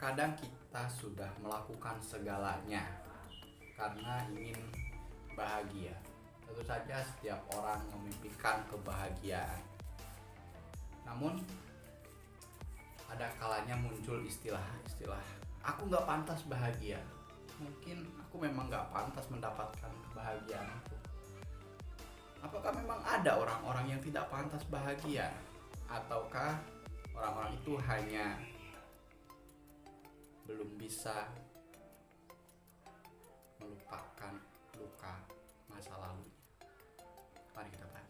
Terkadang kita sudah melakukan segalanya karena ingin bahagia. Tentu saja setiap orang memimpikan kebahagiaan. Namun ada kalanya muncul istilah-istilah, aku nggak pantas bahagia. Mungkin aku memang nggak pantas mendapatkan kebahagiaan itu. Apakah memang ada orang-orang yang tidak pantas bahagia? Ataukah orang-orang itu hanya belum bisa melupakan luka masa lalu? Mari kita bahas.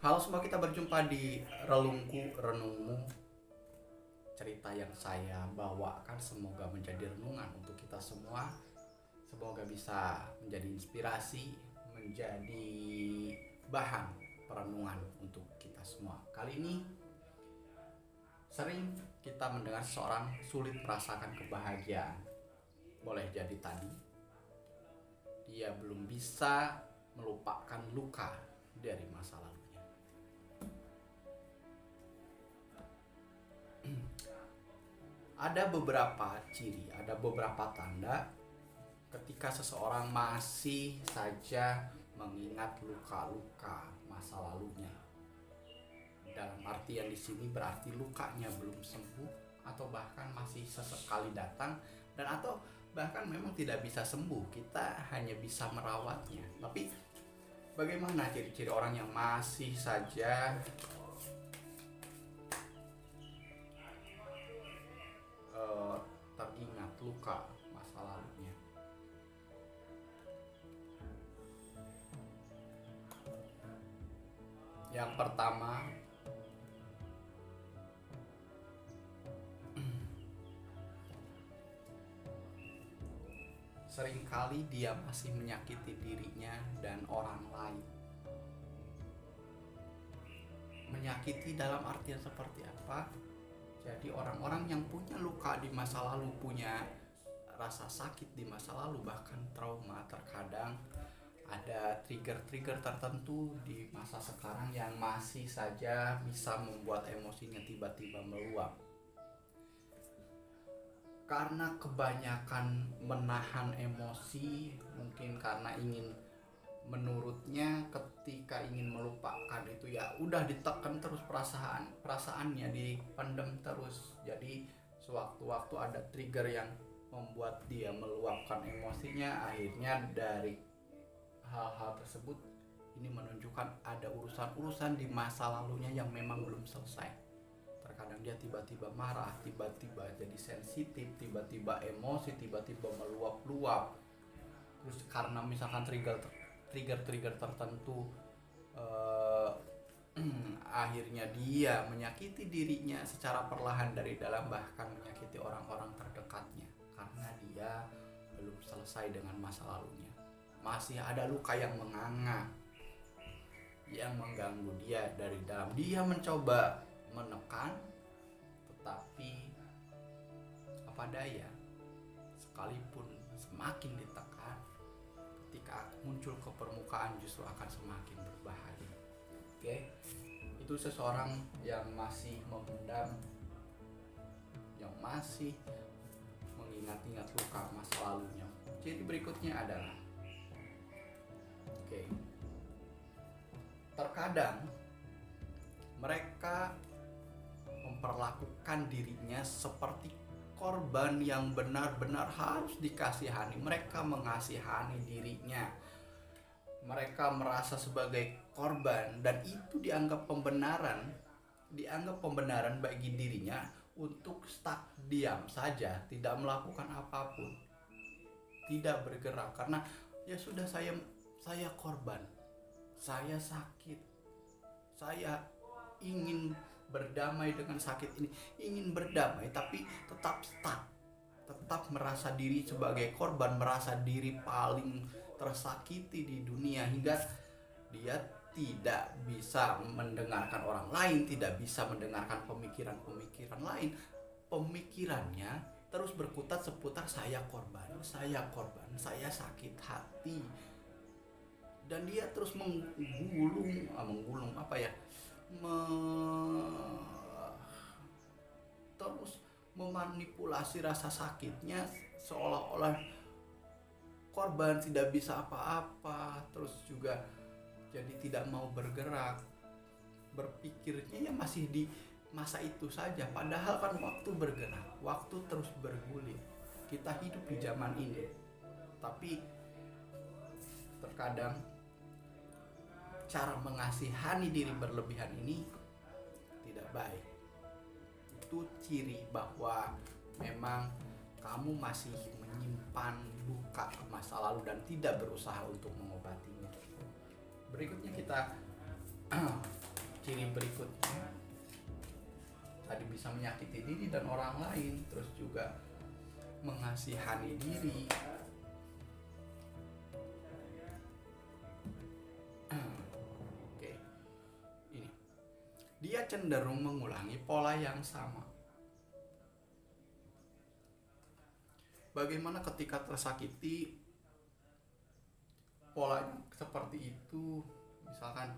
Halo semua, kita berjumpa di Relungku Renungmu. Cerita yang saya bawakan semoga menjadi renungan untuk kita semua. Semoga bisa menjadi inspirasi, menjadi bahan perenungan untuk kita semua. Kali ini sering kita mendengar seseorang sulit merasakan kebahagiaan. Boleh jadi tadi dia belum bisa melupakan luka dari masa lalunya. Ada beberapa ciri, ada beberapa tanda ketika seseorang masih saja mengingat luka-luka masa lalunya. Dalam artian di sini berarti lukanya belum sembuh, atau bahkan masih sesekali datang, dan atau bahkan memang tidak bisa sembuh. Kita hanya bisa merawatnya. Tapi bagaimana ciri-ciri orang yang masih saja teringat luka masa lalunya? Yang pertama, seringkali dia masih menyakiti dirinya dan orang lain. Menyakiti dalam artian seperti apa? Jadi orang-orang yang punya luka di masa lalu, punya rasa sakit di masa lalu, bahkan trauma, terkadang ada trigger-trigger tertentu di masa sekarang yang masih saja bisa membuat emosinya tiba-tiba meluap. Karena kebanyakan menahan emosi, mungkin karena ingin, menurutnya ketika ingin melupakan itu ya udah ditekan terus, perasaannya dipendam terus. Jadi sewaktu-waktu ada trigger yang membuat dia meluapkan emosinya. Akhirnya dari hal-hal tersebut ini menunjukkan ada urusan-urusan di masa lalunya yang memang belum selesai. Terkadang dia tiba-tiba marah, tiba-tiba jadi sensitif, tiba-tiba emosi, tiba-tiba meluap-luap. Terus karena misalkan trigger tertentu, akhirnya dia menyakiti dirinya secara perlahan dari dalam, bahkan menyakiti orang-orang terdekatnya karena dia belum selesai dengan masa lalunya. Masih ada luka yang menganga, yang mengganggu dia dari dalam. Dia mencoba menekan, tetapi apa daya, sekalipun semakin ditekan, ketika muncul ke permukaan justru akan semakin berbahaya. Oke, itu seseorang yang masih memendam, yang masih mengingat-ingat luka masa lalunya. Jadi berikutnya adalah, terkadang mereka memperlakukan dirinya seperti korban yang benar-benar harus dikasihani. Mereka mengasihani dirinya, mereka merasa sebagai korban, dan itu dianggap pembenaran bagi dirinya untuk stuck diam saja, tidak melakukan apapun, tidak bergerak. Karena ya sudah, saya korban, saya sakit, saya ingin berdamai dengan sakit ini, ingin berdamai tapi tetap stuck, tetap merasa diri sebagai korban, merasa diri paling tersakiti di dunia, hingga dia tidak bisa mendengarkan orang lain, tidak bisa mendengarkan pemikiran-pemikiran lain. Pemikirannya terus berkutat seputar saya korban, saya sakit hati. Dan dia terus menggulung apa ya? Terus memanipulasi rasa sakitnya seolah-olah korban tidak bisa apa-apa, terus juga jadi tidak mau bergerak, berpikirnya ya masih di masa itu saja, padahal kan waktu bergerak, waktu terus bergulir. Kita hidup di zaman ini, tapi terkadang cara mengasihani diri berlebihan ini tidak baik. Itu ciri bahwa memang kamu masih menyimpan luka masa lalu dan tidak berusaha untuk mengobatinya. Berikutnya kita ciri berikutnya tadi bisa menyakiti diri dan orang lain, terus juga mengasihani diri. Oke, ini dia cenderung mengulangi pola yang sama. Bagaimana ketika tersakiti, polanya seperti itu, misalkan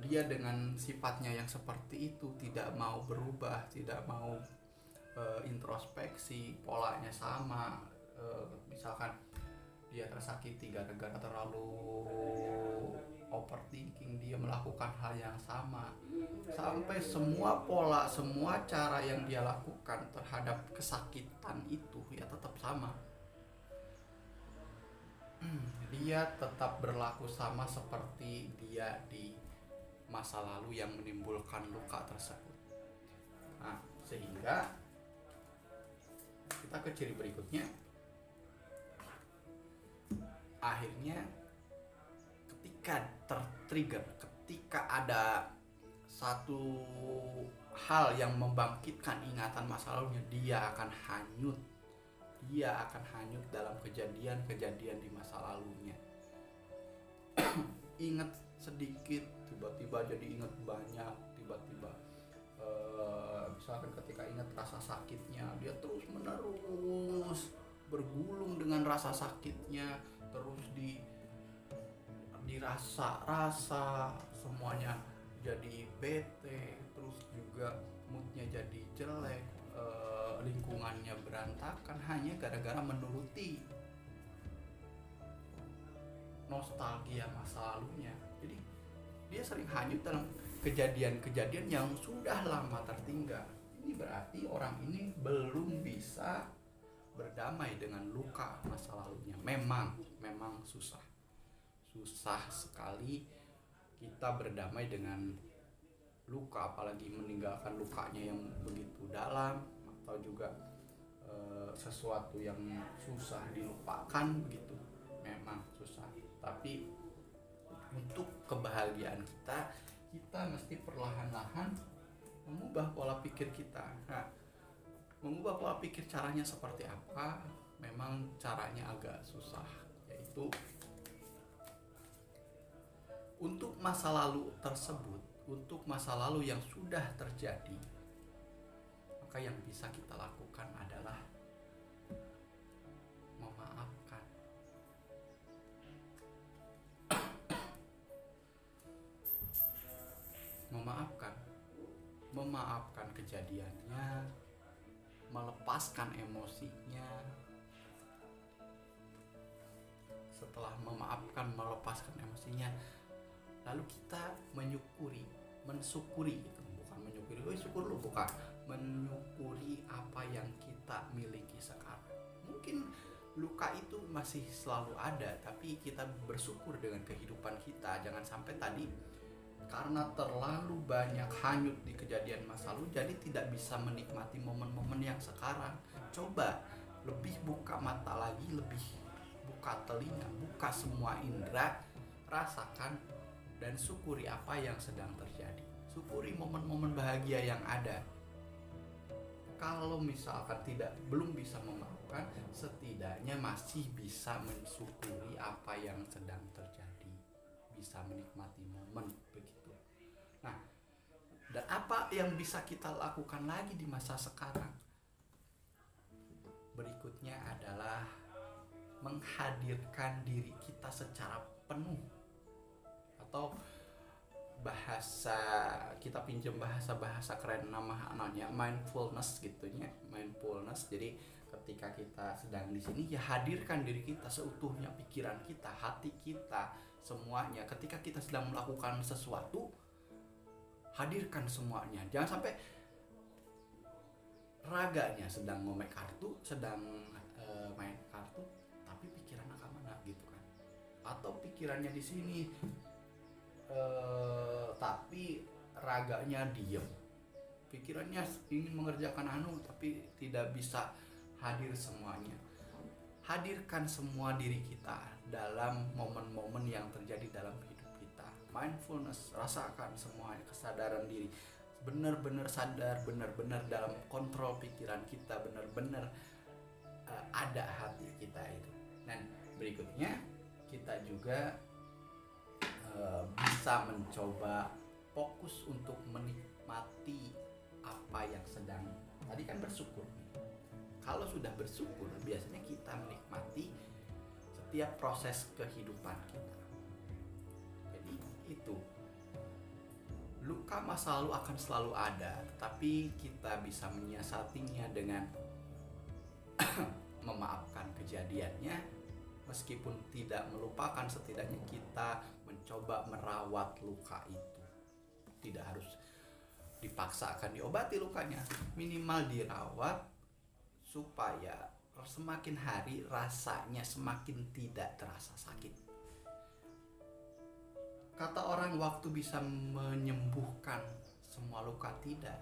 dia dengan sifatnya yang seperti itu tidak mau berubah, tidak mau introspeksi, polanya sama. Misalkan dia tersakiti gara-gara terlalu overthinking, dia melakukan hal yang sama, sampai semua pola, semua cara yang dia lakukan terhadap kesakitan itu ya tetap sama. Dia tetap berlaku sama seperti dia di masa lalu yang menimbulkan luka tersebut. Nah, sehingga kita ke ciri berikutnya. Akhirnya ketika tertrigger, ketika ada satu hal yang membangkitkan ingatan masa lalunya, dia akan hanyut. Dia akan hanyut dalam kejadian-kejadian di masa lalunya. Ingat sedikit, tiba-tiba jadi ingat banyak, tiba-tiba misalkan ketika ingat rasa sakitnya, dia terus menerus bergulung dengan rasa sakitnya, terus dirasa-rasa, semuanya jadi bete, terus juga moodnya jadi jelek, lingkungannya berantakan hanya gara-gara menuruti nostalgia masa lalunya. Jadi dia sering hanyut dalam kejadian-kejadian yang sudah lama tertinggal. Ini berarti orang ini belum bisa berdamai dengan luka masa lalunya. Memang susah sekali kita berdamai dengan luka, apalagi meninggalkan lukanya yang begitu dalam, atau juga sesuatu yang susah dilupakan begitu. Memang susah, tapi untuk kebahagiaan kita mesti perlahan-lahan mengubah pola pikir kita. Nah, mengubah pola pikir caranya seperti apa? Memang caranya agak susah, yaitu untuk masa lalu tersebut, untuk masa lalu yang sudah terjadi, maka yang bisa kita lakukan adalah memaafkan. Memaafkan kejadiannya, melepaskan emosinya. Setelah melepaskan emosinya, lalu kita mensyukuri gitu, bukan menyukuri, syukur lu, bukan, menyukuri apa yang kita miliki sekarang. Mungkin luka itu masih selalu ada, tapi kita bersyukur dengan kehidupan kita. Jangan sampai tadi karena terlalu banyak hanyut di kejadian masa lalu, jadi tidak bisa menikmati momen-momen yang sekarang. Coba lebih buka mata lagi, lebih buka telinga, buka semua indera, rasakan dan syukuri apa yang sedang terjadi. syukuri momen-momen bahagia yang ada. Kalau misalkan belum bisa memaafkan, setidaknya masih bisa mensyukuri apa yang sedang terjadi, bisa menikmati momen begitu. Nah, dan apa yang bisa kita lakukan lagi di masa sekarang? Berikutnya adalah menghadirkan diri kita secara penuh, atau kita pinjam bahasa keren namanya mindfulness gitunya, mindfulness. Jadi ketika kita sedang di sini, ya hadirkan diri kita seutuhnya, pikiran kita, hati kita, semuanya. Ketika kita sedang melakukan sesuatu, hadirkan semuanya. Jangan sampai raganya sedang ngomek kartu, sedang main kartu, tapi pikirannya kemana gitu kan? Atau pikirannya di sini, tapi raganya diem, pikirannya ingin mengerjakan tapi tidak bisa hadir semuanya. Hadirkan semua diri kita dalam momen-momen yang terjadi dalam hidup kita. Mindfulness, rasakan semua kesadaran diri, benar-benar sadar, benar-benar dalam kontrol pikiran kita, benar-benar ada hati kita itu. Dan berikutnya kita juga bisa mencoba fokus untuk menikmati apa yang sedang, tadi kan bersyukur. Kalau sudah bersyukur, biasanya kita menikmati setiap proses kehidupan kita. Jadi itu, luka masa lalu akan selalu ada, tetapi kita bisa menyiasatinya dengan memaafkan kejadiannya. Meskipun tidak melupakan, setidaknya kita mencoba merawat luka itu. Tidak harus dipaksakan diobati lukanya, minimal dirawat supaya semakin hari rasanya semakin tidak terasa sakit. Kata orang waktu bisa menyembuhkan semua luka, tidak.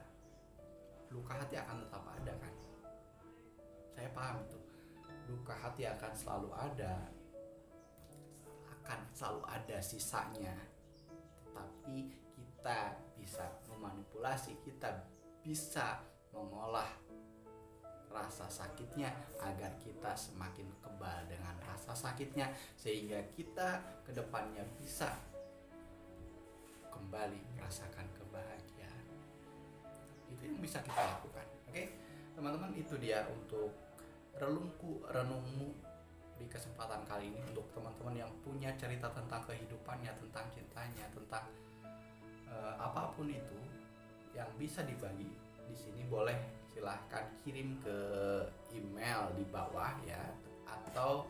Luka hati akan tetap ada kan? Saya paham itu. Luka hati akan selalu ada sisanya. Tetapi kita bisa memanipulasi, kita bisa mengolah rasa sakitnya agar kita semakin kebal dengan rasa sakitnya, sehingga kita kedepannya bisa kembali merasakan kebahagiaan. Itu yang bisa kita lakukan. Oke, teman-teman, itu dia untuk renungmu di kesempatan kali ini. Untuk teman-teman yang punya cerita tentang kehidupannya, tentang cintanya, tentang apapun itu yang bisa dibagi di sini, boleh silahkan kirim ke email di bawah ya, atau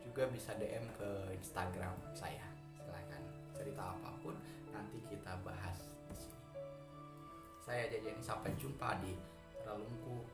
juga bisa DM ke Instagram saya. Silahkan cerita apapun, nanti kita bahas di sini. Saya Jajani, sampai jumpa di Relungku